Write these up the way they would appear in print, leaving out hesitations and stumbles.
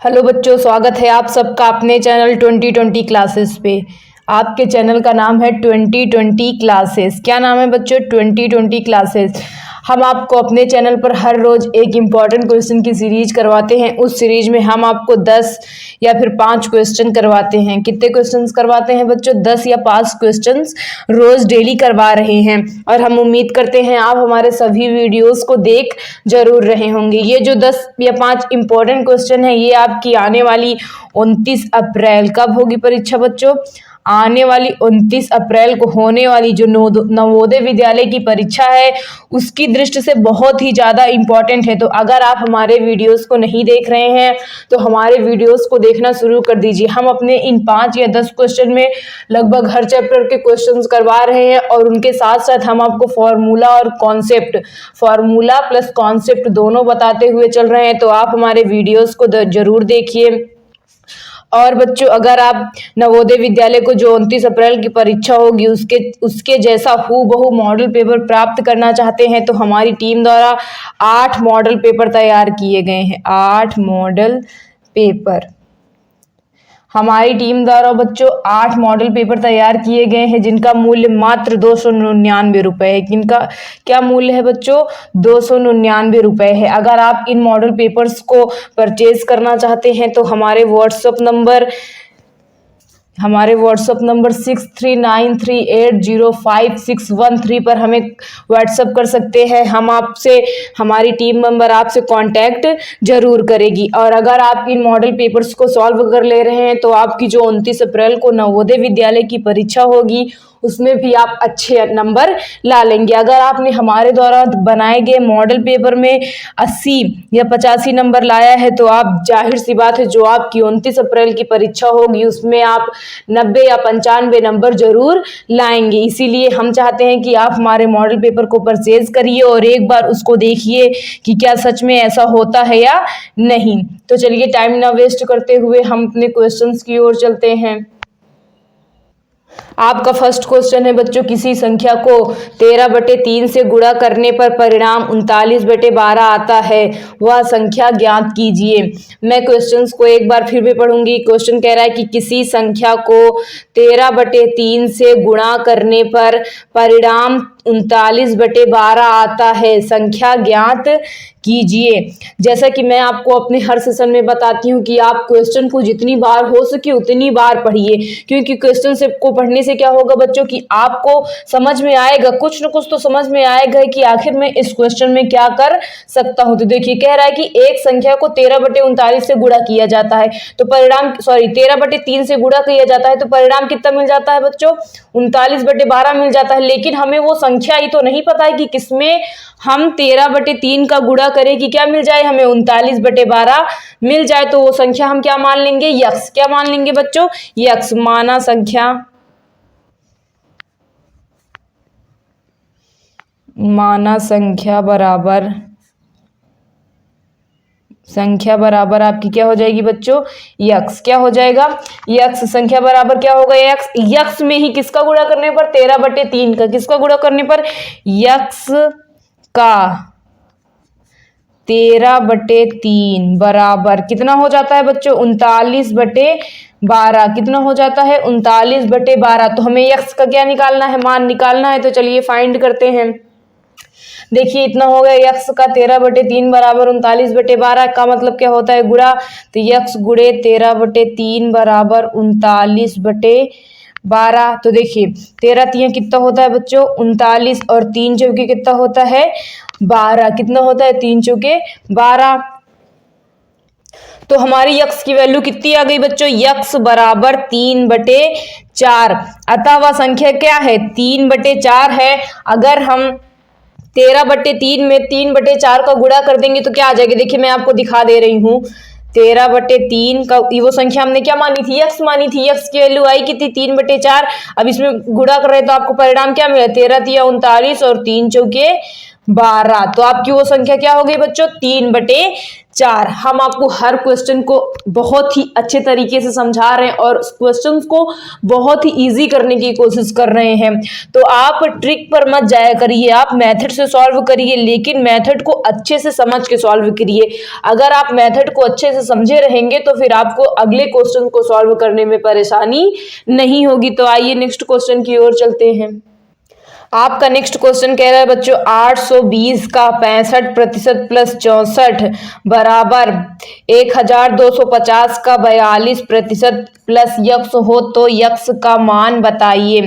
Hello बच्चों, स्वागत है आप सबका अपने चैनल 2020 क्लासेस पे। आपके चैनल का नाम है 2020 क्लासेस। क्या नाम है बच्चों? 2020 क्लासेस। हम आपको अपने चैनल पर हर रोज़ एक इम्पॉर्टेंट क्वेश्चन की सीरीज करवाते हैं। उस सीरीज में हम आपको 10 या फिर 5 क्वेश्चन करवाते हैं। कितने क्वेश्चंस करवाते हैं बच्चों? 10 या 5 क्वेश्चंस रोज़ डेली करवा रहे हैं। और हम उम्मीद करते हैं आप हमारे सभी वीडियोस को देख जरूर रहे होंगे। ये जो 10 या 5 इम्पॉर्टेंट क्वेश्चन है, ये आपकी आने वाली 29 अप्रैल, कब होगी परीक्षा बच्चों? आने वाली 29 अप्रैल को होने वाली जो नवोदय विद्यालय की परीक्षा है, उसकी दृष्टि से बहुत ही ज़्यादा इम्पॉर्टेंट है। तो अगर आप हमारे वीडियोस को नहीं देख रहे हैं तो हमारे वीडियोस को देखना शुरू कर दीजिए। हम अपने इन 5 या 10 क्वेश्चन में लगभग हर चैप्टर के क्वेश्चंस करवा रहे हैं और उनके साथ साथ हम आपको फॉर्मूला और कॉन्सेप्ट, फॉर्मूला प्लस कॉन्सेप्ट दोनों बताते हुए चल रहे हैं। तो आप हमारे वीडियोस को जरूर देखिए। और बच्चों, अगर आप नवोदय विद्यालय को जो 29 अप्रैल की परीक्षा होगी उसके जैसा हूबहू मॉडल पेपर प्राप्त करना चाहते हैं तो हमारी टीम द्वारा 8 मॉडल पेपर तैयार किए गए हैं। 8 मॉडल पेपर हमारी टीम द्वारा बच्चों 8 मॉडल पेपर तैयार किए गए हैं, जिनका मूल्य मात्र 299 रुपये है। जिनका क्या मूल्य है बच्चों? 299 रुपये है। अगर आप इन मॉडल पेपर्स को परचेज करना चाहते हैं तो हमारे व्हाट्सएप नंबर 6393805613 पर हमें व्हाट्सएप कर सकते हैं। हमारी टीम मेंबर आपसे कांटेक्ट जरूर करेगी। और अगर आप इन मॉडल पेपर्स को सॉल्व कर ले रहे हैं तो आपकी जो 29 अप्रैल को नवोदय विद्यालय की परीक्षा होगी उसमें भी आप अच्छे नंबर ला लेंगे। अगर आपने हमारे द्वारा बनाए गए मॉडल पेपर में 80 या 85 नंबर लाया है तो आप, जाहिर सी बात है, जो आपकी 29 अप्रैल की परीक्षा होगी उसमें आप 90 या 95 नंबर जरूर लाएंगे। इसीलिए हम चाहते हैं कि आप हमारे मॉडल पेपर को परचेज करिए और एक बार उसको देखिए कि क्या सच में ऐसा होता है या नहीं। तो चलिए, टाइम ना वेस्ट करते हुए हम अपने क्वेश्चंस की ओर चलते हैं। आपका फर्स्ट क्वेश्चन है बच्चों, किसी संख्या को 13/3 से गुणा करने पर परिणाम 39/12 आता है, वह संख्या ज्ञात कीजिए। मैं क्वेश्चंस को एक बार फिर भी पढ़ूंगी। क्वेश्चन कह रहा है कि किसी संख्या को 13/3 से गुणा करने पर परिणाम 39/12 आता है, संख्या ज्ञात कीजिए। जैसा कि मैं आपको अपने हर सेशन में बताती हूँ कि आप क्वेश्चन को जितनी बार हो सके उतनी बार पढ़िए, क्योंकि क्वेश्चन से को पढ़ने से क्या होगा बच्चों कि आपको समझ में आएगा, कुछ न कुछ तो समझ में आएगा कि आखिर मैं इस क्वेश्चन में क्या कर सकता हूँ। तो देखिए, कह रहा है कि एक संख्या को 13/39 से गुणा किया जाता है तो परिणाम, 13/3 से गुणा किया जाता है तो परिणाम कितना मिल जाता है बच्चों? 39/12 मिल जाता है। लेकिन हमें वो संख्या ही तो नहीं पता है कि किसमें हम 13/3 का गुणा करें कि क्या मिल जाए, हमें 39/12 मिल जाए। तो वो संख्या हम क्या मान लेंगे? यक्स। क्या मान लेंगे बच्चों? यक्स। माना संख्या बराबर आपकी क्या हो जाएगी बच्चों? यक्स। क्या हो जाएगा? यक्स। संख्या बराबर क्या होगा? यक्स। यक्स में ही किसका गुणा करने पर? 13/3 का। किसका गुणा करने पर? यक्स का 13/3 बराबर कितना हो जाता है बच्चों? 39/12। कितना हो जाता है? 39/12। तो हमें यक्स का क्या निकालना है? मान निकालना है। तो चलिए फाइंड करते हैं। देखिए, इतना हो गया यक्स का 13/3 बराबर 39/12 का मतलब क्या होता है? गुणा। तो यक्स गुणे 13/3 बराबर 39/12। तो देखिए, 13 कितना होता है बच्चों? 39 और 3 चौके कितना होता है? 12। कितना होता है? 3 चौके 12। तो हमारी यक्स की वैल्यू कितनी आ गई बच्चों? यक्स बराबर 3/4। अतः वह संख्या क्या है? 3/4 है। अगर हम 13/3 में 3/4 का गुणा कर देंगे तो क्या आ जाएगी? देखिए, मैं आपको दिखा दे रही हूँ। 13/3 का वो संख्या हमने क्या मानी थी? यक्स मानी थी। यक्स की वैल्यू आई कितनी? 3/4। अब इसमें गुणा कर रहे हैं तो आपको परिणाम क्या मिला? 13 × 39 और 3 चौके 12। तो आपकी वो संख्या क्या हो गई बच्चों, 3/4। हम आपको हर क्वेश्चन को बहुत ही अच्छे तरीके से समझा रहे हैं और क्वेश्चंस को बहुत ही इजी करने की कोशिश कर रहे हैं। तो आप ट्रिक पर मत जाया करिए, आप मेथड से सॉल्व करिए, लेकिन मेथड को अच्छे से समझ के सॉल्व करिए। अगर आप मेथड को अच्छे से समझे रहेंगे तो फिर आपको अगले क्वेश्चन को सॉल्व करने में परेशानी नहीं होगी। तो आइए नेक्स्ट क्वेश्चन की ओर चलते हैं। आपका नेक्स्ट क्वेश्चन कह रहा है बच्चों 820 का 65% प्लस 64 बराबर 1250 का 42% प्लस यक्स हो तो यक्स का मान बताइए।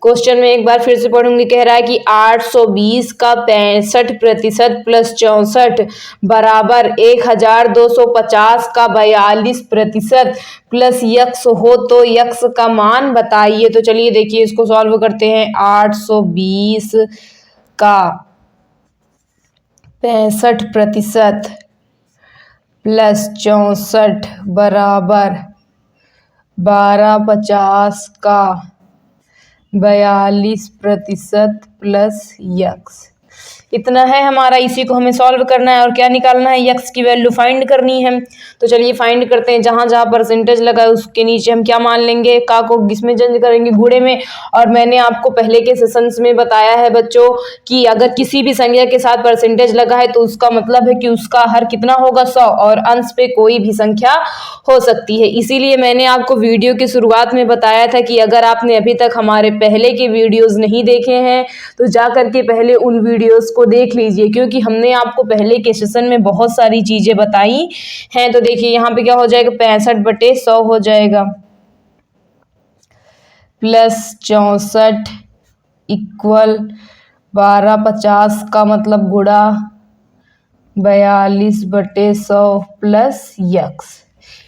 क्वेश्चन में एक बार फिर से पढ़ूंगी। कह रहा है कि 820 का 65% प्लस 64 बराबर 1250 का 42% प्लस यक्स हो तो यक्स का मान बताइए। तो चलिए देखिए इसको सॉल्व करते हैं। 820 का 65% प्लस 64 बराबर 1250 का 42% प्लस यक्स, इतना है हमारा। इसी को हमें सॉल्व करना है और क्या निकालना है, यक्स की वैल्यू फाइंड करनी है। तो चलिए फाइंड करते हैं। जहां जहां परसेंटेज लगा है उसके नीचे हम क्या मान लेंगे, का को किसमें चेंज करेंगे, गुणे में। और मैंने आपको पहले के सेशंस में बताया है बच्चों कि अगर किसी भी संख्या के साथ परसेंटेज लगा है तो उसका मतलब है कि उसका हर कितना होगा, 100, और अंश पे कोई भी संख्या हो सकती है। इसीलिए मैंने आपको वीडियो की शुरुआत में बताया था कि अगर आपने अभी तक हमारे पहले के वीडियोस नहीं देखे हैं तो जा करके पहले उन वीडियोस को देख लीजिए, क्योंकि हमने आपको पहले के सेशन में बहुत सारी चीजें बताई हैं। तो देखिए यहाँ पे क्या हो जाएगा, 65/100 हो जाएगा प्लस 64 इक्वल 1250 का मतलब गुणा 42/100 प्लस यक्स,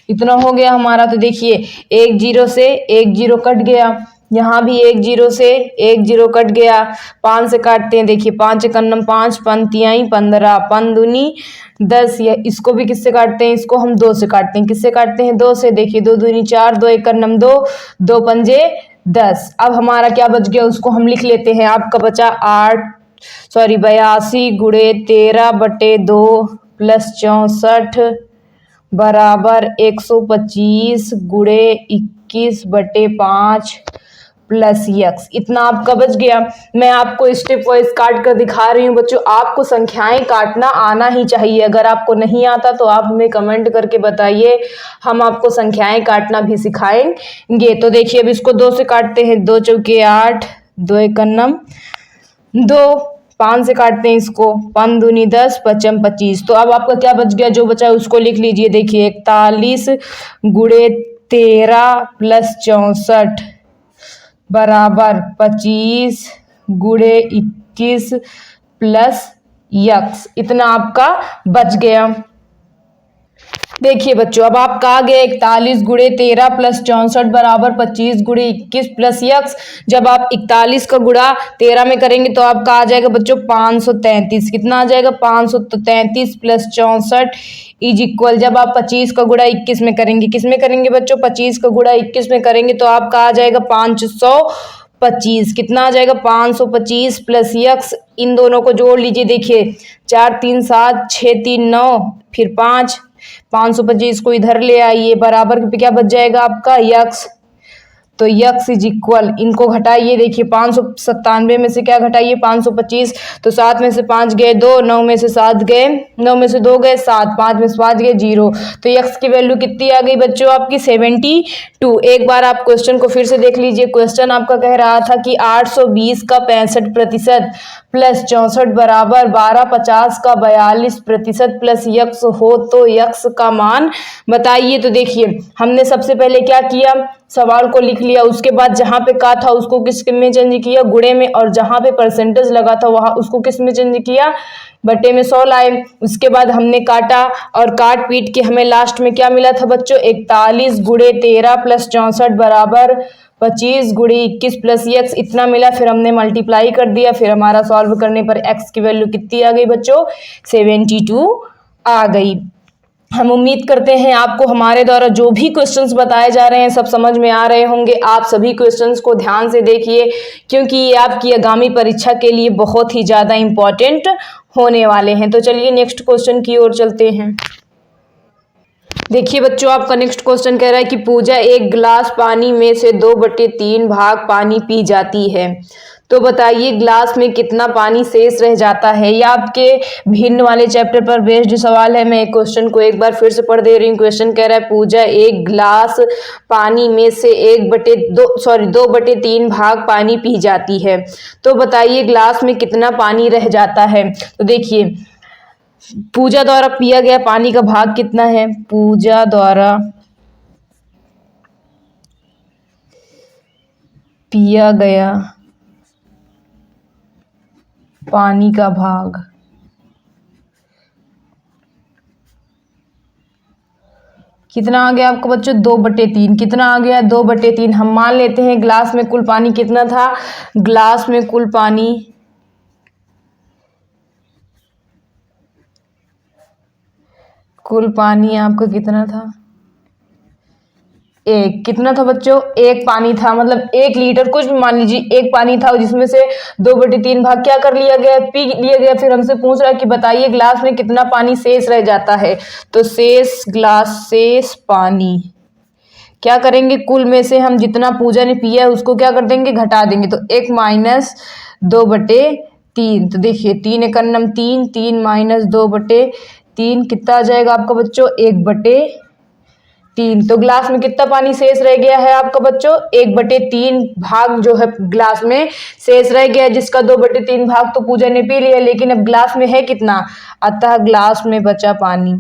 इतना हो गया हमारा। तो देखिए एक जीरो से एक जीरो कट गया, यहाँ भी एक जीरो से एक जीरो कट गया, 5 से काटते हैं। देखिए 5 एकन्नम 5, पंतियाई 15, पन दूनी 10। या इसको भी किससे काटते हैं, इसको हम 2 से काटते हैं। किससे काटते हैं, 2 से। देखिए 2 दूनी 4, 2 एकन्नम 2, 2 पंजे 10। अब हमारा क्या बच गया उसको हम लिख लेते हैं। आपका बचा 82 गुणे 13/2 प्लस 64 बराबर 125 गुणे 21/5 प्लस यक्स, इतना आपका बच गया। मैं आपको स्टेप वाइज काट कर दिखा रही हूँ बच्चों, आपको संख्याएं काटना आना ही चाहिए। अगर आपको नहीं आता तो आप हमें कमेंट करके बताइए, हम आपको संख्याएं काटना भी सिखाएंगे। तो देखिए अब इसको 2 से काटते हैं। 2 चौके 8, 2 एकन्नम 2, 5 से काटते हैं इसको, 5 दूनी 10, 5 25। तो अब आपका क्या बच गया, जो बचा है उसको लिख लीजिए। देखिए 41 गुणे 13 प्लस 64 बराबर 25 गुणे 21 प्लस यक्स, इतना आपका बच गया। देखिए बच्चों अब आपका आ गया 41 गुणे 13 प्लस 64 बराबर 25 गुणे 21 प्लस यक्स। जब आप 41 का गुणा 13 में करेंगे तो आपका आ जाएगा बच्चों 533। कितना आ जाएगा, 533 प्लस 64 इज इक्वल, जब आप 25 का गुणा 21 में करेंगे, किस में करेंगे बच्चों, 25 का गुणा 21 में करेंगे तो आपका आ जाएगा 525। कितना आ जाएगा, 525 प्लस यक्स। इन दोनों को जोड़ लीजिए। देखिए 4 3 7, 6 3 9, फिर 5, 525 को इधर ले आइए, बराबर पे क्या बच जाएगा आपका, यक्स। तो यक्स इज इक्वल, इनको घटाइए। देखिए 597 में से क्या घटाइए, 525। तो 7 में से 5 गए 2, 9 में से 7 गए, 9 में से 2 गए 7, 5 में से 5 गए 0। तो यक्स की वैल्यू कितनी आ गई बच्चों आपकी, 72। एक बार आप क्वेश्चन को फिर से देख लीजिए। क्वेश्चन आपका कह रहा था कि 820 का 65% प्लस 64 बराबर 1250 का 42% प्लस यक्स हो तो यक्स का मान बताइए। तो देखिए हमने सबसे पहले क्या किया, सवाल को लिख लिया, उसके बाद जहां पे का था उसको किस में चेंज किया, गुणे में, और जहां पे परसेंटेज लगा था वहां उसको किस में चेंज किया, बटे में 100 लाए। उसके बाद हमने काटा और काट पीट के हमें लास्ट में क्या मिला था बच्चों, 41 गुणे 13 प्लस 64 बराबर 25 गुणे 21 प्लस यक्स, इतना मिला। फिर हमने मल्टीप्लाई कर दिया, फिर हमारा सॉल्व करने पर एक्स की वैल्यू कितनी आ गई बच्चों, 72 आ गई। हम उम्मीद करते हैं आपको हमारे द्वारा जो भी क्वेश्चंस बताए जा रहे हैं सब समझ में आ रहे होंगे। आप सभी क्वेश्चंस को ध्यान से देखिए, क्योंकि ये आपकी आगामी परीक्षा के लिए बहुत ही ज़्यादा इम्पोर्टेंट होने वाले हैं। तो चलिए नेक्स्ट क्वेश्चन की ओर चलते हैं। देखिए बच्चों, आपका नेक्स्ट क्वेश्चन कह रहा है कि पूजा एक गिलास पानी में से 2/3 भाग पानी पी जाती है, तो बताइए गिलास में कितना पानी शेष रह जाता है। यह आपके भिन्न वाले चैप्टर पर बेस्ड सवाल है। मैं क्वेश्चन को एक बार फिर से पढ़ दे रही हूँ। क्वेश्चन कह रहा है पूजा एक गिलास पानी में से 2/3 भाग पानी पी जाती है, तो बताइए गिलास में कितना पानी रह जाता है। तो देखिए पूजा द्वारा पिया गया पानी का भाग कितना है। पूजा द्वारा पिया गया पानी का भाग कितना आ गया आपको बच्चों, 2/3। कितना आ गया, 2/3। हम मान लेते हैं गिलास में कुल पानी कितना था। गिलास में कुल पानी आपका कितना था, एक। कितना था बच्चों, एक पानी था। मतलब 1 लीटर, कुछ भी मान लीजिए, एक पानी था, जिसमें से 2/3 भाग क्या कर लिया गया, पी लिया गया। फिर हमसे पूछ रहा है कि बताइए गिलास में कितना पानी शेष रह जाता है। तो शेष पानी क्या करेंगे, कुल में से हम जितना पूजा ने पिया है उसको क्या कर देंगे, घटा देंगे। तो 1 - 2/3। तो देखिए 3 × 3, 3 - 2/3 कितना आ जाएगा आपका बच्चों, 1/3। तो गिलास में कितना पानी शेष रह गया है आपका बच्चों, 1/3 भाग जो है गिलास में शेष रह गया है, जिसका 2/3 भाग तो पूजा ने पी लिया। लेकिन अब गिलास में है कितना, अतः गिलास में बचा पानी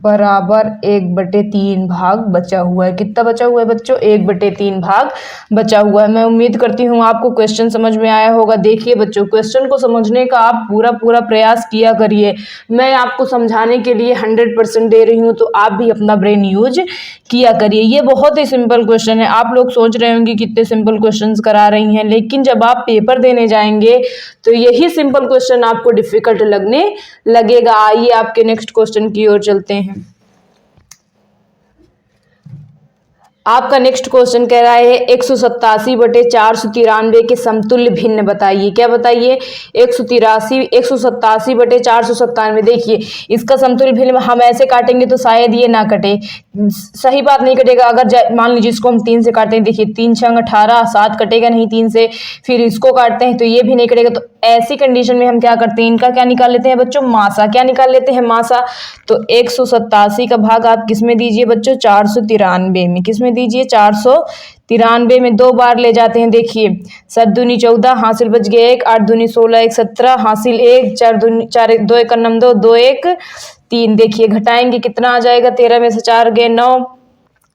बराबर 1/3 भाग बचा हुआ है। कितना बचा हुआ है बच्चों, 1/3 भाग बचा हुआ है। मैं उम्मीद करती हूँ आपको क्वेश्चन समझ में आया होगा। देखिए बच्चों, क्वेश्चन को समझने का आप पूरा प्रयास किया करिए। मैं आपको समझाने के लिए 100% दे रही हूँ, तो आप भी अपना ब्रेन यूज किया करिए। ये बहुत ही सिंपल क्वेश्चन है। आप लोग सोच रहे होंगे कितने सिंपल क्वेश्चन करा रही हैं, लेकिन जब आप पेपर देने जाएंगे तो यही सिंपल क्वेश्चन आपको डिफिकल्ट लगने लगेगा। आइए आपके नेक्स्ट क्वेश्चन की ओर चलते हैं। आपका नेक्स्ट क्वेश्चन कह रहा है 187/493 के समतुल्य भिन्न बताइए। क्या बताइए, 187/497। देखिए इसका समतुल्य भिन्न हम ऐसे काटेंगे तो शायद ये ना कटे, सही बात नहीं कटेगा। अगर मान लीजिए इसको हम 3 से काटते हैं, देखिए 3 × 6 = 18, 7 कटेगा नहीं 3 से। फिर इसको काटते हैं तो ये भी नहीं कटेगा। तो ऐसी कंडीशन में हम क्या करते हैं, इनका क्या निकाल लेते हैं बच्चों, मासा। क्या निकाल लेते हैं, मासा। तो 187 का भाग आप किस में दीजिए बच्चों, 493 में। किस में दीजिए, 493 में 2 बार ले जाते हैं। देखिए 7 दूनी 14, हासिल बच गया 1, 8 दूनी 16, 1 17, हासिल 1, 4 दूनी 4, 2 × 1 = 2, 2 × 1 = 3। देखिए घटाएंगे कितना आ जाएगा, 13 में से 4 गए 9,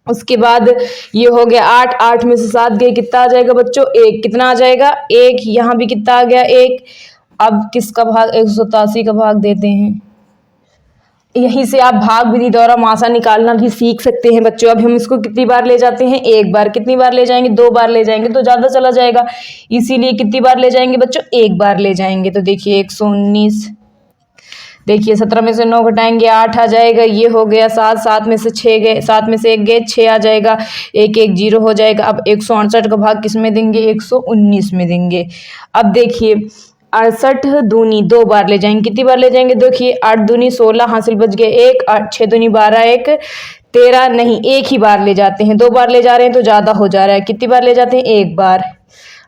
उसके बाद ये हो गया 8, 8 में से 7 गए, कितना आ जाएगा बच्चों, 1। कितना आ जाएगा, 1। यहाँ भी कितना आ गया, 1। अब किसका भाग, 187 का भाग देते हैं। यहीं से आप भाग विधि द्वारा मासा निकालना भी सीख सकते हैं बच्चों। अब हम इसको कितनी बार ले जाते हैं, 1 बार। कितनी बार ले जाएंगे, 2 बार ले जाएंगे तो ज़्यादा चला जाएगा, इसीलिए कितनी बार ले जाएंगे बच्चों, 1 बार ले जाएंगे। तो देखिए 119, देखिए 17 में से 9 घटाएंगे 8 आ जाएगा, ये हो गया 7, 7 में से 6 गए, 7 में से 1 गए 6 आ जाएगा, 1 1 0 हो जाएगा। अब 168 का भाग किस में देंगे, 119 में देंगे। अब देखिए 68 दूनी 2 बार ले जाएंगे, कितनी बार ले जाएंगे, देखिए 8 दूनी 16, हासिल बच गए 1, 8 6 दूनी 12, 1 13, नहीं 1 ही बार ले जाते हैं। 2 बार ले जा रहे हैं तो ज़्यादा हो जा रहा है, कितनी बार ले जाते हैं, 1 बार।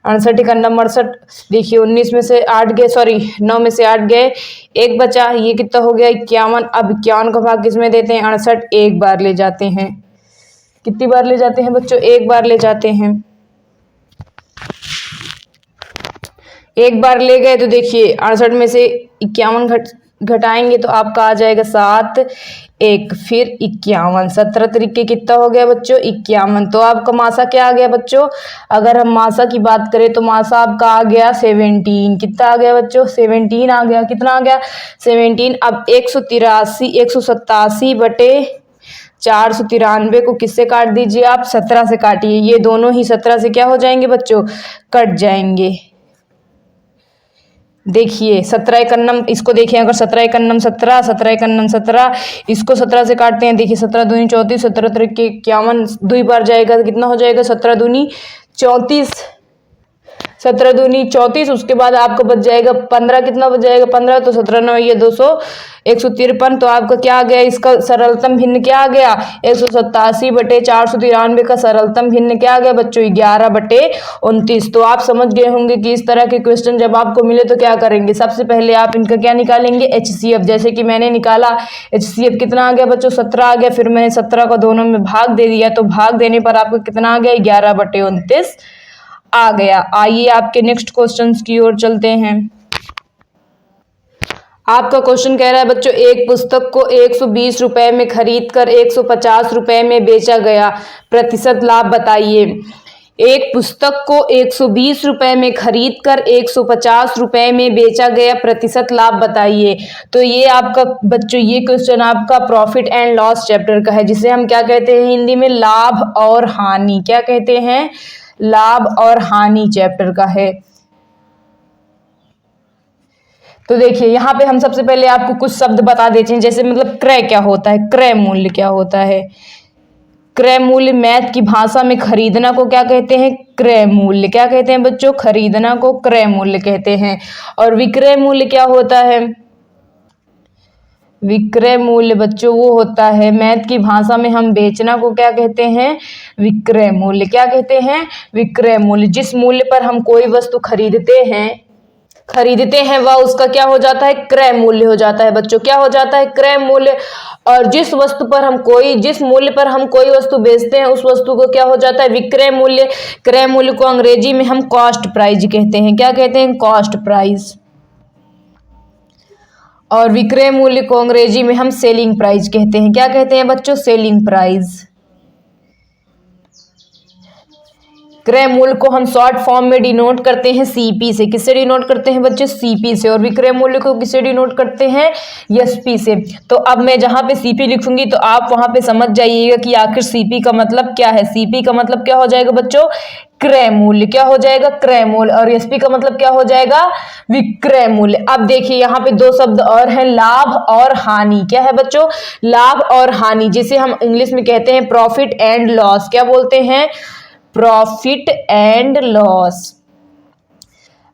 68 का नंबर 68, देखिए 19 में से 8 गए, सॉरी 9 में से 8 गए, 1 बचा, ये कितना हो गया 51। अब 51 का भाग किस में देते हैं, 68, 1 बार ले जाते हैं। कितनी बार ले जाते हैं बच्चों, 1 बार ले जाते हैं। 1 बार ले गए तो देखिए 68 में से 51 घटाएंगे तो आपका आ जाएगा 7 1, फिर 51, 17 तरीके कितना हो गया बच्चों, 51। तो आपका मासा क्या आ गया बच्चों, अगर हम मासा की बात करें तो मासा आपका आ गया 17। कितना आ गया बच्चों, 17 आ गया। कितना आ गया, 17। अब 187/4 493 को किससे काट दीजिए आप, 17 से काटिए। ये दोनों ही 17 से क्या हो जाएंगे बच्चों, कट जाएंगे। देखिए 17 एकन्नम, इसको देखिए अगर 17 एकन्नम 17, 17 एकन्नम 17, इसको 17 से काटते हैं। देखिए 17 दूनी 34, 17 त्रिक 51, 2 बार जाएगा तो कितना हो जाएगा, 17 दूनी 34, 17 दूनी 34। उसके बाद आपको बच जाएगा 15, कितना बच जाएगा 15, तो 17 9 ये 200, 153। तो आपका क्या आ गया, इसका सरलतम भिन्न क्या आ गया, 187/493 का सरलतम भिन्न क्या आ गया बच्चों, 11/29। तो आप समझ गए होंगे कि इस तरह के क्वेश्चन जब आपको मिले तो क्या करेंगे। सबसे पहले आप इनका क्या निकालेंगे, HCF। जैसे कि मैंने निकाला HCF कितना आ गया बच्चों, 17 आ गया। फिर मैंने 17 को दोनों में भाग दे दिया, तो भाग देने पर आपको कितना आ गया, 11/29 आ गया। आइए आपके नेक्स्ट क्वेश्चंस की ओर चलते हैं। आपका क्वेश्चन कह रहा है बच्चों, एक पुस्तक को 120 रुपए में खरीद कर 150 रुपए में बेचा गया, प्रतिशत लाभ बताइए। एक पुस्तक को 120 रुपए में खरीद कर 150 रुपए में बेचा गया, प्रतिशत लाभ बताइए। तो ये आपका बच्चों, ये क्वेश्चन आपका प्रॉफिट एंड लॉस चैप्टर का है, जिसे हम क्या कहते हैं हिंदी में, लाभ और हानि। क्या कहते हैं, लाभ और हानि चैप्टर का है। तो देखिए यहाँ पे हम सबसे पहले आपको कुछ शब्द बता देते हैं, जैसे मतलब क्रय क्या होता है, क्रय मूल्य क्या होता है। क्रय मूल्य मैथ की भाषा में खरीदना को क्या कहते हैं, क्रय मूल्य। क्या कहते हैं बच्चों, खरीदना को क्रय मूल्य कहते हैं। और विक्रय मूल्य क्या होता है, विक्रय मूल्य बच्चों वो होता है, मैथ की भाषा में हम बेचना को क्या कहते हैं, विक्रय मूल्य। क्या कहते हैं, विक्रय मूल्य। जिस मूल्य पर हम कोई वस्तु खरीदते हैं वह उसका क्या हो जाता है, क्रय मूल्य हो जाता है बच्चों। क्या हो जाता है, क्रय मूल्य। और जिस मूल्य पर हम कोई वस्तु बेचते हैं उस वस्तु को क्या हो जाता है, विक्रय मूल्य। क्रय मूल्य को अंग्रेजी में हम कॉस्ट प्राइस कहते हैं। क्या कहते हैं, कॉस्ट प्राइस। और विक्रय मूल्य को अंग्रेजी में हम सेलिंग प्राइस कहते हैं। क्या कहते हैं बच्चों, सेलिंग प्राइस। क्रय मूल्य को हम शॉर्ट फॉर्म में डिनोट करते हैं CP से। किससे डिनोट करते हैं बच्चों, CP से। और विक्रय मूल्य को किससे डिनोट करते हैं, SP से। तो अब मैं जहां पे CP लिखूंगी तो आप वहां पे समझ जाइएगा कि आखिर CP का मतलब क्या है। CP का मतलब क्या हो जाएगा बच्चों, क्रय मूल्य। क्या हो जाएगा, क्रय मूल्य। और SP का मतलब क्या हो जाएगा, विक्रय मूल्य। अब देखिए यहाँ पे दो शब्द और हैं, लाभ और हानि। क्या है बच्चों, लाभ और हानि, जिसे हम इंग्लिश में कहते हैं प्रॉफिट एंड लॉस। क्या बोलते हैं, प्रॉफिट एंड लॉस।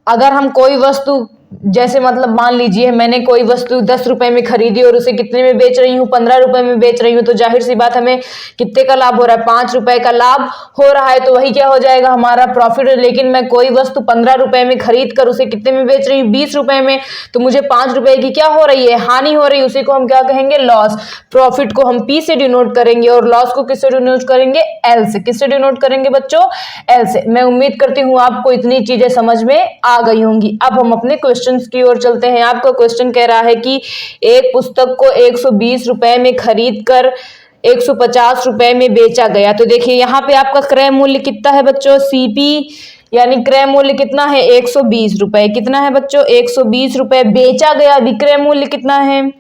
अगर हम कोई वस्तु, जैसे मतलब मान लीजिए मैंने कोई वस्तु 10 रुपए में खरीदी और उसे कितने में बेच रही हूँ, 15 रुपए में बेच रही हूँ, तो जाहिर सी बात हमें कितने का लाभ हो रहा है, 5 रुपए का लाभ हो रहा है। तो वही क्या हो जाएगा, हमारा प्रॉफिट। लेकिन मैं कोई वस्तु 15 रुपए में खरीद कर उसे कितने में बेच रही हूँ, 20 रुपए में, तो मुझे 5 रुपए की क्या हो रही है, हानि हो रही है। उसी को हम क्या कहेंगे, लॉस। प्रॉफिट को हम P से डिनोट करेंगे और लॉस को किससे डिनोट करेंगे, L से। किससे डिनोट करेंगे बच्चों, L से। मैं उम्मीद करती हूँ आपको इतनी चीजें समझ में आ गई होंगी। अब हम अपने क्वेश्चन की ओर चलते हैं। आपका क्वेश्चन कह रहा है कि एक पुस्तक को 120 रुपए में खरीद कर 150 रुपए में बेचा गया। तो देखिए यहाँ पे आपका क्रय मूल्य कितना है बच्चों, CP, यानी क्रय मूल्य कितना है, 120 रुपए। कितना है बच्चों, 120 रुपए। बेचा गया, विक्रय मूल्य कितना है,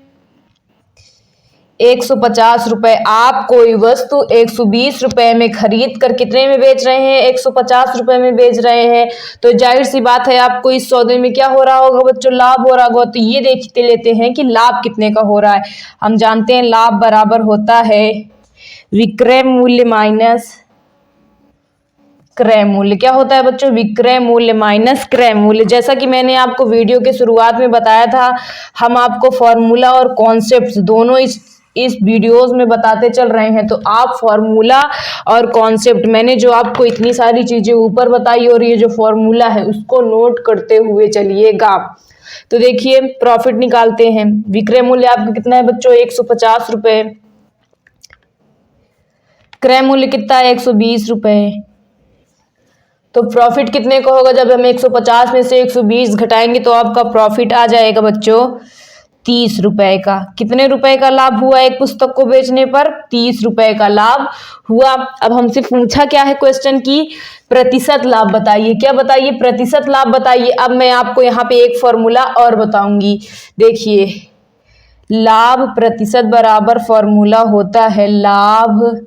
150 रुपए। आप कोई वस्तु 120 रुपए में खरीद कर कितने में बेच रहे हैं, 150 रुपए में बेच रहे हैं। तो जाहिर सी बात है आपको इस सौदे में क्या हो रहा होगा बच्चों, लाभ हो रहा होगा। तो ये देखते लेते हैं कि लाभ कितने का हो रहा है। हम जानते हैं लाभ बराबर होता है विक्रय मूल्य माइनस क्रय मूल्य। क्या होता है बच्चों, विक्रय मूल्य माइनस क्रय मूल्य। जैसा कि मैंने आपको वीडियो के शुरुआत में बताया था, हम आपको फॉर्मूला और कॉन्सेप्ट दोनों इस वीडियोस में बताते चल रहे हैं। तो आप फॉर्मूला और कॉन्सेप्ट, मैंने जो आपको इतनी सारी चीजें ऊपर बताई और ये जो फॉर्मूला है उसको नोट करते हुए चलिएगा। तो देखिए प्रॉफिट निकालते हैं। विक्रय मूल्य आपका कितना है बच्चों, 150 रुपए। क्रय मूल्य कितना है, 120 रुपए। तो प्रॉफिट कितने का होगा, जब हम 150 में से 120 घटाएंगे तो आपका प्रॉफिट आ जाएगा बच्चों 30 रुपए का। कितने रुपए का लाभ हुआ एक पुस्तक को बेचने पर, 30 रुपए का लाभ हुआ। अब हमसे पूछा क्या है क्वेश्चन की, प्रतिशत लाभ बताइए। क्या बताइए, प्रतिशत लाभ बताइए। अब मैं आपको यहाँ पे एक फॉर्मूला और बताऊंगी। देखिए लाभ प्रतिशत बराबर फॉर्मूला होता है लाभ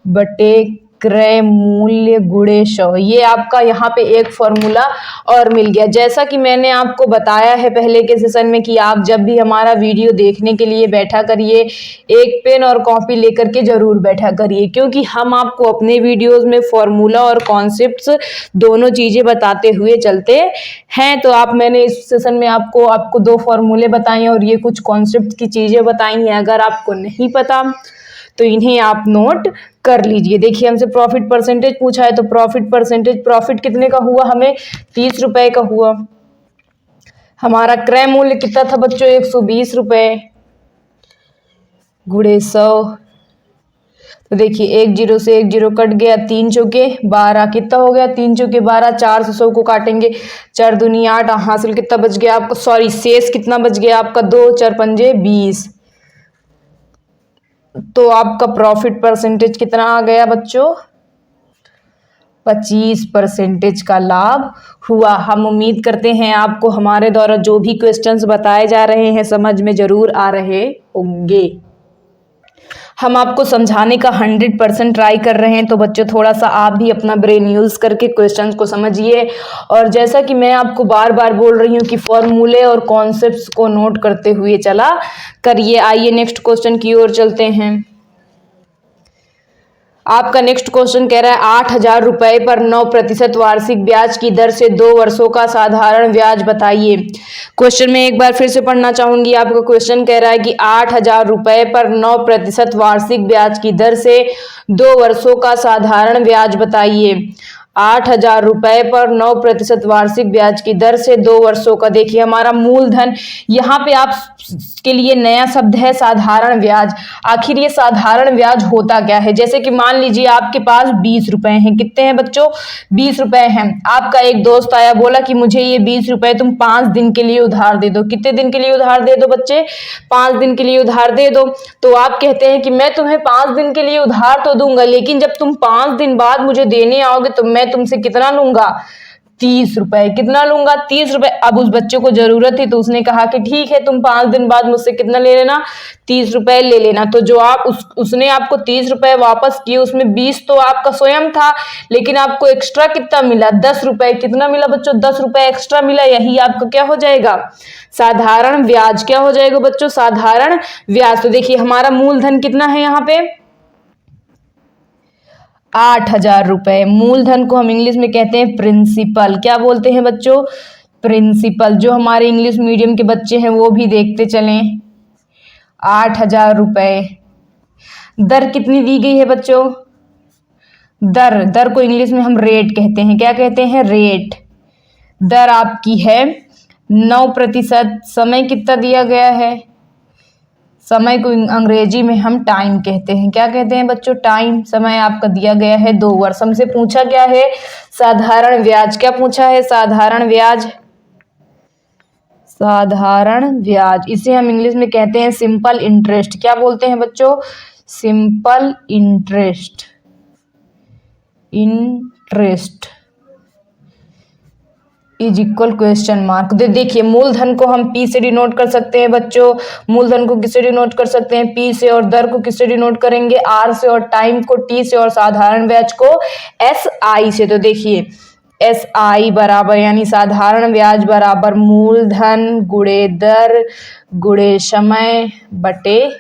बटे क्रय मूल्य गुणे 100। ये आपका यहाँ पे एक फॉर्मूला और मिल गया। जैसा कि मैंने आपको बताया है पहले के सेशन में कि आप जब भी हमारा वीडियो देखने के लिए बैठा करिए, एक पेन और कॉपी लेकर के जरूर बैठा करिए, क्योंकि हम आपको अपने वीडियोस में फॉर्मूला और कॉन्सेप्ट्स दोनों चीजें बताते हुए चलते हैं। तो मैंने इस सेशन में आपको 2 फॉर्मूले बताए और ये कुछ कॉन्सेप्ट की चीजें बताई हैं। अगर आपको नहीं पता तो इन्हें आप नोट कर लीजिए। देखिए, हमसे प्रॉफिट परसेंटेज पूछा है, तो प्रॉफिट कितने का हुआ, हमें 30 रुपए का हुआ। हमारा क्रय मूल्य कितना था बच्चों, 120 रुपए गुणे 100। तो देखिए 1 0 से 1 0 कट गया, 3 चौके 12 कितना हो गया, 3 चौके 12, 4 से 100 को काटेंगे, 4 दूनी 8, हासिल कितना बच गया आपका, सॉरी शेष कितना बच गया आपका, 2 4 पंजे 20। तो आपका प्रॉफिट परसेंटेज कितना आ गया बच्चों, 25% का लाभ हुआ। हम उम्मीद करते हैं आपको हमारे द्वारा जो भी क्वेश्चंस बताए जा रहे हैं समझ में जरूर आ रहे होंगे। हम आपको समझाने का 100% ट्राई कर रहे हैं, तो बच्चों थोड़ा सा आप भी अपना ब्रेन यूज करके क्वेश्चंस को समझिए। और जैसा कि मैं आपको बार बार बोल रही हूँ कि फॉर्मूले और कॉन्सेप्ट्स को नोट करते हुए चला करिए। आइए नेक्स्ट क्वेश्चन की ओर चलते हैं। आपका नेक्स्ट क्वेश्चन कह रहा है 8,000 रुपए पर 9% वार्षिक ब्याज की दर से 2 वर्षों का साधारण ब्याज बताइए। क्वेश्चन में एक बार फिर से पढ़ना चाहूंगी। आपका क्वेश्चन कह रहा है कि 8,000 रुपए पर 9% वार्षिक ब्याज की दर से 2 वर्षों का साधारण ब्याज बताइए। 8,000 रुपए पर 9% वार्षिक ब्याज की दर से 2 वर्षों का। देखिए हमारा मूलधन, यहाँ पे आप के लिए नया शब्द है साधारण ब्याज। आखिर ये साधारण ब्याज होता क्या है? जैसे कि मान लीजिए आपके पास 20 रुपए हैं। कितने हैं बच्चों? 20 रुपए हैं। आपका एक दोस्त आया, बोला कि मुझे ये 20 रुपए तुम 5 दिन के लिए उधार दे दो। कितने दिन के लिए उधार दे दो बच्चे? 5 दिन के लिए उधार दे दो। तो आप कहते हैं कि मैं तुम्हें 5 दिन के लिए उधार तो दूंगा, लेकिन जब तुम 5 दिन बाद मुझे देने आओगे तो मैं तुमसे कितना लूंगा? 30 रुपए। कितना लूंगा? 30 रुपए। अब उस बच्चे को जरूरत थी तो उसने कहा कि ठीक है, तुम 5 दिन बाद मुझसे कितना ले लेना? 30 रुपए ले लेना। तो जो उसने आपको 30 रुपए वापस किए, उसमें 20 तो आपका स्वयं था, लेकिन आपको एक्स्ट्रा कितना मिला? 10 रुपए। कितना मिला बच्चों? 10 रुपए एक्स्ट्रा मिला। यही आपका क्या हो जाएगा? साधारण ब्याज। क्या हो जाएगा बच्चों? साधारण ब्याज। तो देखिए हमारा मूलधन कितना है यहाँ पे? 8,000 रुपए। मूलधन को हम इंग्लिश में कहते हैं प्रिंसिपल। क्या बोलते हैं बच्चों? प्रिंसिपल। जो हमारे इंग्लिश मीडियम के बच्चे हैं वो भी देखते चलें। 8,000 रुपए। दर कितनी दी गई है बच्चों? दर को इंग्लिश में हम रेट कहते हैं। क्या कहते हैं? रेट। दर आपकी है 9%। समय कितना दिया गया है? समय को अंग्रेजी में हम टाइम कहते हैं। क्या कहते हैं बच्चों? टाइम। समय आपका दिया गया है 2 वर्ष। हमसे पूछा क्या है? साधारण ब्याज। क्या पूछा है? साधारण ब्याज। साधारण ब्याज, इसे हम इंग्लिश में कहते हैं सिंपल इंटरेस्ट। क्या बोलते हैं बच्चों? Simple interest. Interest is equal question mark. देखिए मूलधन को हम पी से डिनोट कर सकते हैं बच्चों। मूलधन को किससे डिनोट कर सकते हैं? पी से। और दर को किससे डिनोट करेंगे? आर से। और टाइम को टी से। और साधारण ब्याज को एस आई से। तो देखिए एस आई बराबर, यानी साधारण ब्याज बराबर मूलधन गुणे दर गुणे समय बटे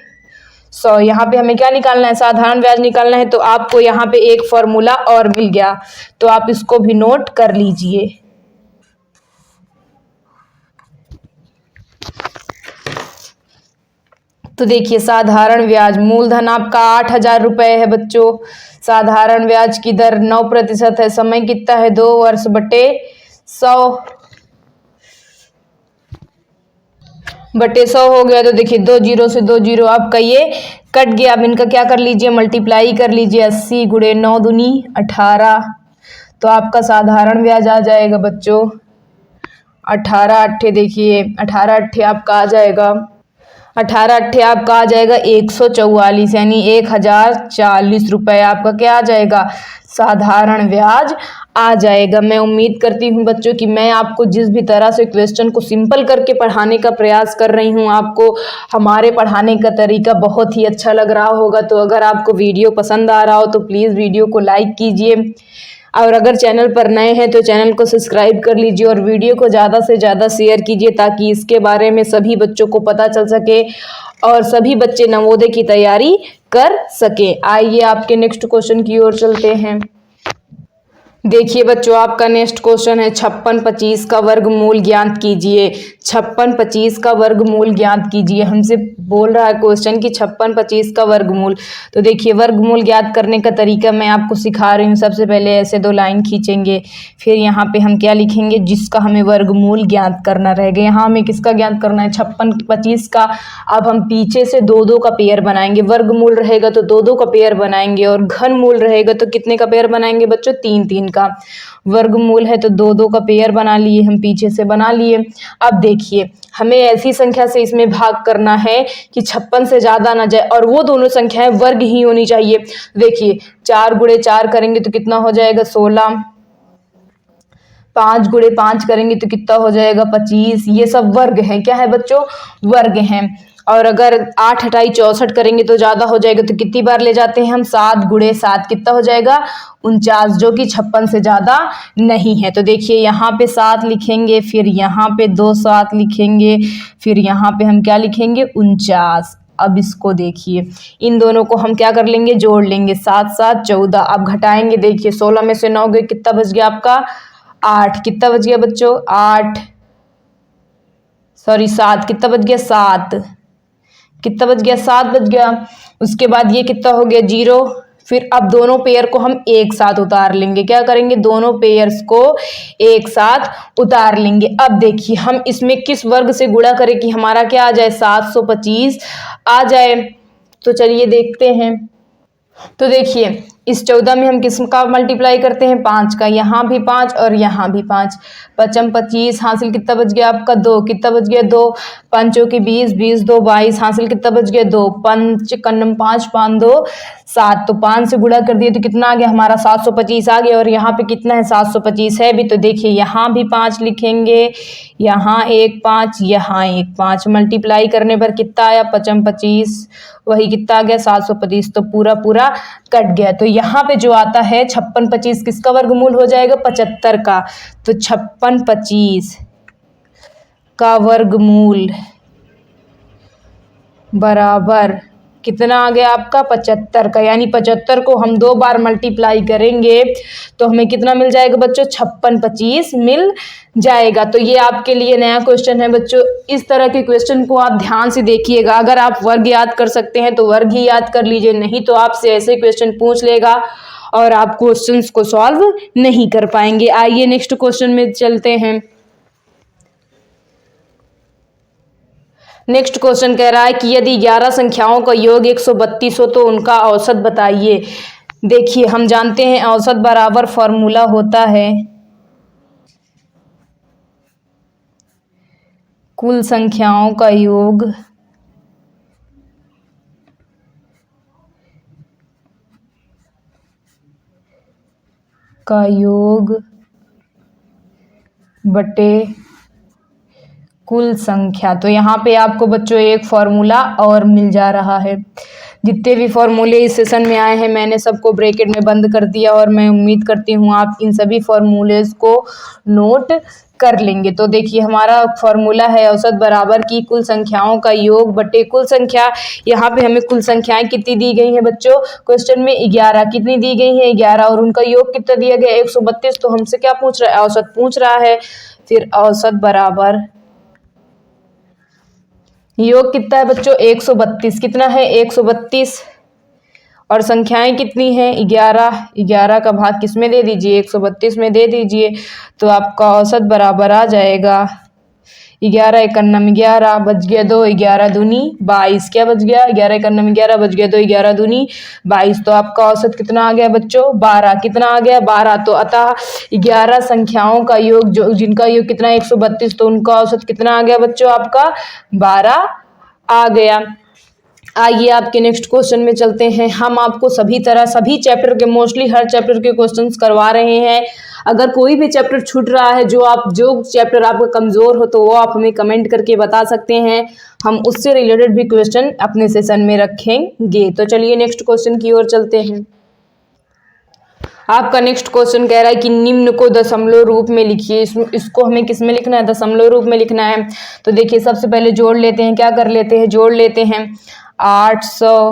100। यहाँ पे हमें क्या निकालना है? साधारण ब्याज निकालना है। तो आपको यहाँ पे एक फॉर्मूला और मिल गया, तो आप इसको भी नोट कर लीजिए। तो देखिए साधारण ब्याज, मूलधन आपका 8,000 रुपए है बच्चों। साधारण ब्याज की दर 9% है। समय कितना है? 2 वर्ष बटे 100 हो गया। तो देखिए 2 0 से 2 0 आपका ये कट गया। अब इनका क्या कर लीजिए? मल्टीप्लाई कर लीजिए। 80 गुणे 9 दूनी 18। तो आपका साधारण ब्याज आ जाएगा बच्चों 18 अट्ठे। देखिए 18 अट्ठे आपका आ जाएगा 144, यानी 1,040 रुपए आपका क्या आ जाएगा? साधारण ब्याज आ जाएगा। मैं उम्मीद करती हूँ बच्चों कि मैं आपको जिस भी तरह से क्वेश्चन को सिंपल करके पढ़ाने का प्रयास कर रही हूँ, आपको हमारे पढ़ाने का तरीका बहुत ही अच्छा लग रहा होगा। तो अगर आपको वीडियो पसंद आ रहा हो तो प्लीज़ वीडियो को लाइक कीजिए, और अगर चैनल पर नए हैं तो चैनल को सब्सक्राइब कर लीजिए और वीडियो को ज़्यादा से ज़्यादा शेयर कीजिए, ताकि इसके बारे में सभी बच्चों को पता चल सके और सभी बच्चे नवोदय की तैयारी कर सकें। आइए आपके नेक्स्ट क्वेश्चन की ओर चलते हैं। देखिए बच्चों, आपका नेक्स्ट क्वेश्चन है 56 25 का वर्गमूल ज्ञात कीजिए। 56 25 का वर्गमूल ज्ञात कीजिए। हमसे बोल रहा है क्वेश्चन कि 56 25 का वर्गमूल। तो देखिए, वर्गमूल ज्ञात करने का तरीका मैं आपको सिखा रही हूँ। सबसे पहले ऐसे 2 लाइन खींचेंगे, फिर यहाँ पे हम क्या लिखेंगे, जिसका हमें वर्गमूल ज्ञात करना रहेगा। यहाँ हमें किसका ज्ञात करना है, 56 25 का। अब हम पीछे से 2 का पेयर बनाएंगे। वर्गमूल रहेगा तो 2 का पेयर बनाएंगे, और घनमूल रहेगा तो कितने का पेयर बनाएंगे बच्चों, 3 का। वर्गमूल है तो 2 का पेयर बना लिए, हम पीछे से बना लिए। अब देखिए, हमें ऐसी संख्या से इसमें भाग करना है कि 56 से ज्यादा ना जाए, और वो दोनों संख्याएं वर्ग ही होनी चाहिए। देखिए, 4 गुणे 4 करेंगे तो कितना हो जाएगा, 16। 5 गुणे 5 करेंगे तो कितना हो जाएगा, 25। ये सब वर्ग हैं। क्या है बच्चों, वर्ग हैं। और अगर 8 हटाई 64 करेंगे तो ज़्यादा हो जाएगा, तो कितनी बार ले जाते हैं हम, 7 गुणे 7 कितना हो जाएगा, 49, जो कि 56 से ज़्यादा नहीं है। तो देखिए, यहाँ पे 7 लिखेंगे, फिर यहाँ पे 2 7 लिखेंगे, फिर यहाँ पे हम क्या लिखेंगे, 49। अब इसको देखिए, इन दोनों को हम क्या कर लेंगे, जोड़ लेंगे, 7 7 14। अब घटाएंगे, देखिए 16 में से 9 गए, कितना बच गया आपका, 8। कितना बच गया बच्चों, 7 कितना बच गया, 7 कितना बच गया, 7 बच गया। उसके बाद ये कितना हो गया, 0। फिर अब दोनों पेयर को हम एक साथ उतार लेंगे। क्या करेंगे, दोनों पेयर्स को एक साथ उतार लेंगे। अब देखिए, हम इसमें किस वर्ग से गुणा करें कि हमारा क्या आ जाए, 725 आ जाए। तो चलिए देखते हैं। तो देखिए, इस 14 में हम किसका मल्टीप्लाई करते हैं, 5 का। यहाँ भी 5 और यहाँ भी 5। 5 25 हासिल कितना बच गया आपका, 2। कितना बच गया, 2। 5 की 20, 20 2 22 हासिल कितना बच गया, 2। 5 कन्नम 5 5 2 7। तो 5 से गुणा कर दिए तो कितना आ गया हमारा, 725 आ गया। और यहाँ पे कितना है, 725 है भी। तो देखिए, यहाँ भी 5 लिखेंगे, यहाँ एक 5, यहाँ एक 5। मल्टीप्लाई करने पर कितना आया, 5 25, वही कितना आ गया, 725। तो पूरा पूरा कट गया। तो यहाँ पे जो आता है 56 25 किसका वर्गमूल हो जाएगा, 75 का। तो 56 25 का वर्गमूल बराबर कितना आ गया आपका, 75 का। यानी 75 को हम 2 बार मल्टीप्लाई करेंगे तो हमें कितना मिल जाएगा बच्चों, 56 25 मिल जाएगा। तो ये आपके लिए नया क्वेश्चन है बच्चों। इस तरह के क्वेश्चन को आप ध्यान से देखिएगा। अगर आप वर्ग याद कर सकते हैं तो वर्ग ही याद कर लीजिए, नहीं तो आपसे ऐसे क्वेश्चन पूछ लेगा और आप क्वेश्चंस को सॉल्व नहीं कर पाएंगे। आइए नेक्स्ट क्वेश्चन में चलते हैं। नेक्स्ट क्वेश्चन कह रहा है कि यदि 11 संख्याओं का योग 132 हो तो उनका औसत बताइए। देखिए, हम जानते हैं औसत बराबर फॉर्मूला होता है कुल संख्याओं का योग बटे कुल संख्या। तो यहाँ पे आपको बच्चों एक फॉर्मूला और मिल जा रहा है। जितने भी फॉर्मूले इस सेशन में आए हैं मैंने सबको ब्रैकेट में बंद कर दिया, और मैं उम्मीद करती हूँ आप इन सभी फॉर्मूलेज को नोट कर लेंगे। तो देखिए, हमारा फॉर्मूला है औसत बराबर की कुल संख्याओं का योग बटे कुल संख्या। यहाँ पे हमें कुल संख्याएं कितनी दी गई हैं बच्चों, क्वेश्चन में 11 कितनी दी गई है, 11, और उनका योग कितना दिया गया, 132। तो हमसे क्या पूछ रहा है, औसत पूछ रहा है। फिर औसत बराबर योग कितना है बच्चों, 132। कितना है, 132, और संख्याएं कितनी हैं, 11। 11 का भाग किस में दे दीजिए, 132 में दे दीजिए। तो आपका औसत बराबर आ जाएगा 11 एकन्नम 11 बच गया 2, 11 दूनी 22। क्या बच गया, 11 एकन्नम 11 बच गया 2, 11 दूनी 22। तो आपका औसत कितना आ गया बच्चों, 12। कितना आ गया, 12। तो अतः 11 संख्याओं का योग जो जिनका योग कितना है, 132, तो उनका औसत कितना आ गया बच्चों, आपका 12 आ गया। आइए आपके नेक्स्ट क्वेश्चन में चलते हैं। हम आपको सभी चैप्टर के मोस्टली हर चैप्टर के क्वेश्चंस करवा रहे हैं। अगर कोई भी चैप्टर छूट रहा है, जो चैप्टर आपका कमज़ोर हो, तो वो आप हमें कमेंट करके बता सकते हैं। हम उससे रिलेटेड भी क्वेश्चन अपने सेशन में रखेंगे। तो चलिए नेक्स्ट क्वेश्चन की ओर चलते हैं। आपका नेक्स्ट क्वेश्चन कह रहा है कि निम्न को दशमलव रूप में लिखिए। इसको हमें किस में लिखना है? दशमलव रूप में लिखना है। तो देखिए सबसे पहले जोड़ लेते हैं। क्या कर लेते हैं? जोड़ लेते हैं। 800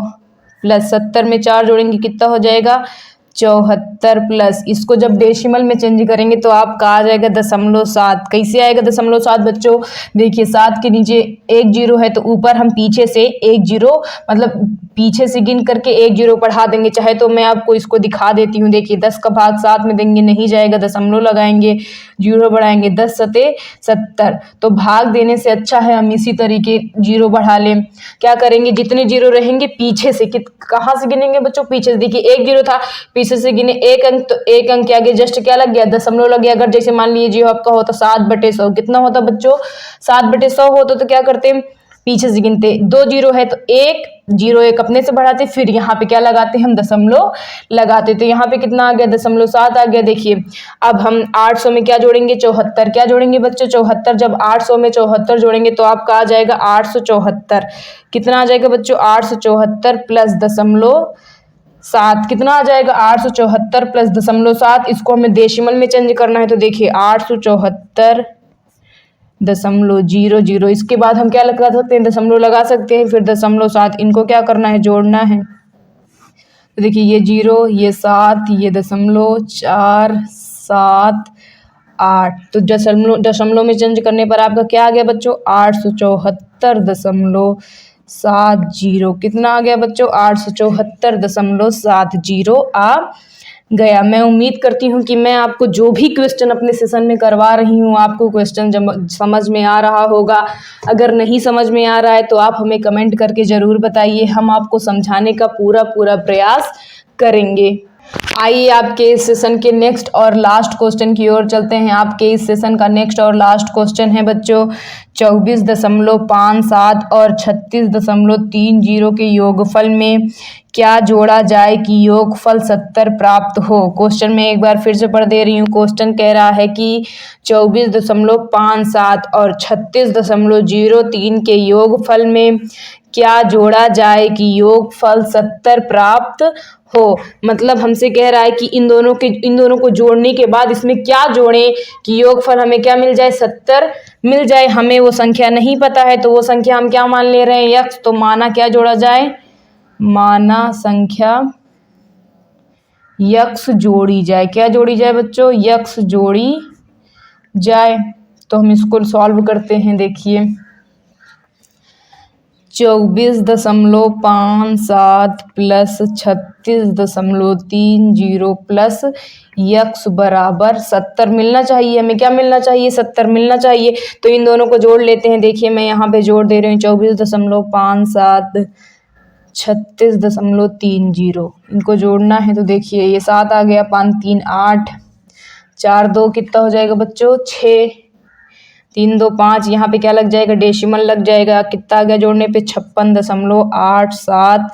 प्लस 70 में 4 जोड़ेंगे, कितना हो जाएगा? 74 प्लस, इसको जब डेसिमल में चेंज करेंगे तो आपका आ जाएगा 0.7। कैसे आएगा 0.7 बच्चों? देखिए 7 के नीचे 1 जीरो है, तो ऊपर हम पीछे से 1 जीरो, मतलब पीछे से गिन करके 1 जीरो बढ़ा देंगे। चाहे तो मैं आपको इसको दिखा देती हूँ। देखिए 10 का भाग 7 में देंगे, नहीं जाएगा, दशमलव लगाएंगे, जीरो बढ़ाएंगे, 10 सते 70। तो भाग देने से अच्छा है हम इसी तरीके जीरो बढ़ा लें। क्या करेंगे? जितने जीरो रहेंगे पीछे से, कहाँ से गिनेंगे बच्चों? पीछे से। देखिए 1 जीरो था, पीछे से गिने 1 अंक, तो 1 अंक के आगे जस्ट क्या लग गया? दशमलव लग गया। अगर जैसे मान लीजिए आपका होता 7/100, कितना होता बच्चों? 7/100 होता, तो क्या करते? पीछे से गिनते। 2 जीरो है तो 1 जीरो 1 अपने से बढ़ाते, फिर यहाँ पे क्या लगाते? हम दशमलव लगाते। तो यहाँ पे कितना आ गया? 0.7 आ गया। देखिए अब हम 800 में क्या जोड़ेंगे? 74। क्या जोड़ेंगे बच्चों? 74। जब 800 में 74 जोड़ेंगे तो आपका आ जाएगा 874। कितना आ जाएगा बच्चों? 874 प्लस 0.7, कितना आ जाएगा? 874 प्लस 0.7। इसको हमें डेसिमल में चेंज करना है। तो देखिए 874.00, इसके बाद हम क्या लगा सकते हैं? दशमलव लगा सकते हैं, फिर 0.7। इनको क्या करना है? जोड़ना है। तो देखिए ये 0, ये 7, ये 0.4, 7, 8। तो दशमलव में चेंज करने पर आपका क्या आ गया बच्चों? 874.70। कितना आ गया बच्चों? 874.70 आ गया। मैं उम्मीद करती हूँ कि मैं आपको जो भी क्वेश्चन अपने सेशन में करवा रही हूँ, आपको क्वेश्चन समझ में आ रहा होगा। अगर नहीं समझ में आ रहा है तो आप हमें कमेंट करके ज़रूर बताइए, हम आपको समझाने का पूरा प्रयास करेंगे। आइए आपके इस सेशन के नेक्स्ट और लास्ट क्वेश्चन की ओर चलते हैं। आपके इस सेशन का नेक्स्ट और लास्ट क्वेश्चन है बच्चों 24.57 और 36.30 के योगफल में क्या जोड़ा जाए कि योगफल 70 प्राप्त हो। क्वेश्चन में एक बार फिर से पढ़ दे रही हूँ। क्वेश्चन कह रहा है कि 24.57 और 36.03 के योगफल में क्या जोड़ा जाए कि योगफल 70 प्राप्त हो। मतलब हमसे कह रहा है कि इन दोनों को जोड़ने के बाद इसमें क्या जोड़ें कि योगफल हमें क्या मिल जाए? 70 मिल जाए। हमें वो संख्या नहीं पता है, तो वो संख्या हम क्या मान ले रहे हैं? यक्स। तो माना क्या जोड़ा जाए? माना संख्या यक्स जोड़ी जाए। क्या जोड़ी जाए बच्चों? यक्स जोड़ी जाए। तो हम इसको सॉल्व करते हैं। देखिए 24.57 प्लस 36.30 प्लस यक्स बराबर 70 मिलना चाहिए। हमें क्या मिलना चाहिए? 70 मिलना चाहिए। तो इन दोनों को जोड़ लेते हैं। देखिए मैं यहाँ पे जोड़ दे रही हूँ 24.57 36.30, इनको जोड़ना है। तो देखिए ये 7 आ गया, 5 3 8, 4 2 कितना हो जाएगा बच्चों? 6, 3 2 5, यहाँ पे क्या लग जाएगा? डेसिमल लग जाएगा। कितना आ गया जोड़ने पे? 56.87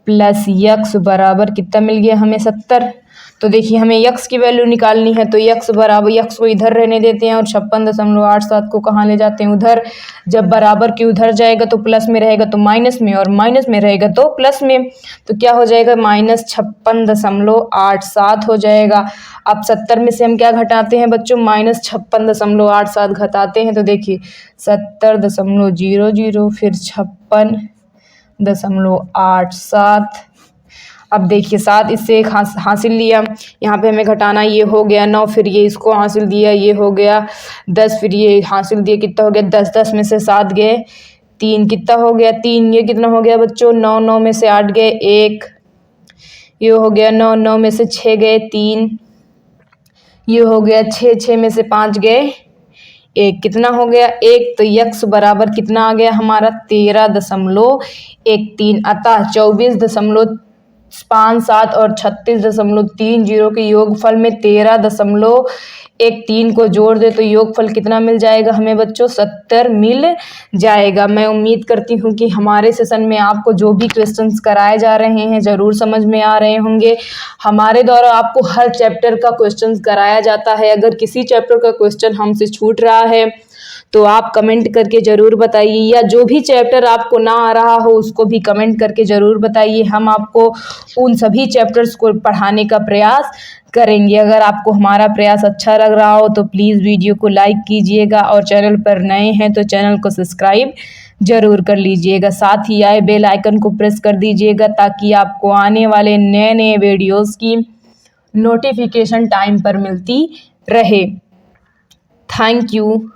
प्लस यक्स बराबर कितना मिल गया हमें? 70। तो देखिए हमें यक्स की वैल्यू निकालनी है, तो यक्स बराबर, यक्स को इधर रहने देते हैं और 56.87 को कहाँ ले जाते हैं? उधर। जब बराबर की उधर जाएगा तो प्लस में रहेगा तो माइनस में, और माइनस में रहेगा तो प्लस में। तो क्या हो जाएगा? माइनस 56.87 हो जाएगा। अब 70 में से हम क्या घटाते हैं बच्चों? माइनस 56.87 घटाते हैं। तो देखिए 70.00, फिर 56.87। अब देखिए 7 इससे एक हासिल लिया, यहाँ पे हमें घटाना, ये हो गया 9, फिर ये इसको हासिल दिया, ये हो गया 10, फिर ये हासिल दिया, कितना हो गया? 10, 10 में से 7 गए 3, कितना हो गया? 3। ये कितना हो गया बच्चों? 9, 9 में से 8 गए 1, ये हो गया 9, 9 में से 6 गए 3, ये हो गया 6, 6 में से 5 गए 1, कितना हो गया? 1। तो यक्स बराबर कितना आ गया हमारा? 13.13। अतः 5, 7 और 36.30 के योगफल में 13.13 को जोड़ दे तो योगफल कितना मिल जाएगा हमें बच्चों? 70 मिल जाएगा। मैं उम्मीद करती हूँ कि हमारे सेशन में आपको जो भी क्वेश्चंस कराए जा रहे हैं ज़रूर समझ में आ रहे होंगे। हमारे द्वारा आपको हर चैप्टर का क्वेश्चंस कराया जाता है। अगर किसी चैप्टर का क्वेश्चन हमसे छूट रहा है तो आप कमेंट करके ज़रूर बताइए, या जो भी चैप्टर आपको ना आ रहा हो उसको भी कमेंट करके ज़रूर बताइए। हम आपको उन सभी चैप्टर्स को पढ़ाने का प्रयास करेंगे। अगर आपको हमारा प्रयास अच्छा लग रहा हो तो प्लीज़ वीडियो को लाइक कीजिएगा और चैनल पर नए हैं तो चैनल को सब्सक्राइब ज़रूर कर लीजिएगा। साथ ही आए बेल आइकन को प्रेस कर दीजिएगा ताकि आपको आने वाले नए नए वीडियोज़ की नोटिफिकेशन टाइम पर मिलती रहे। Thank you.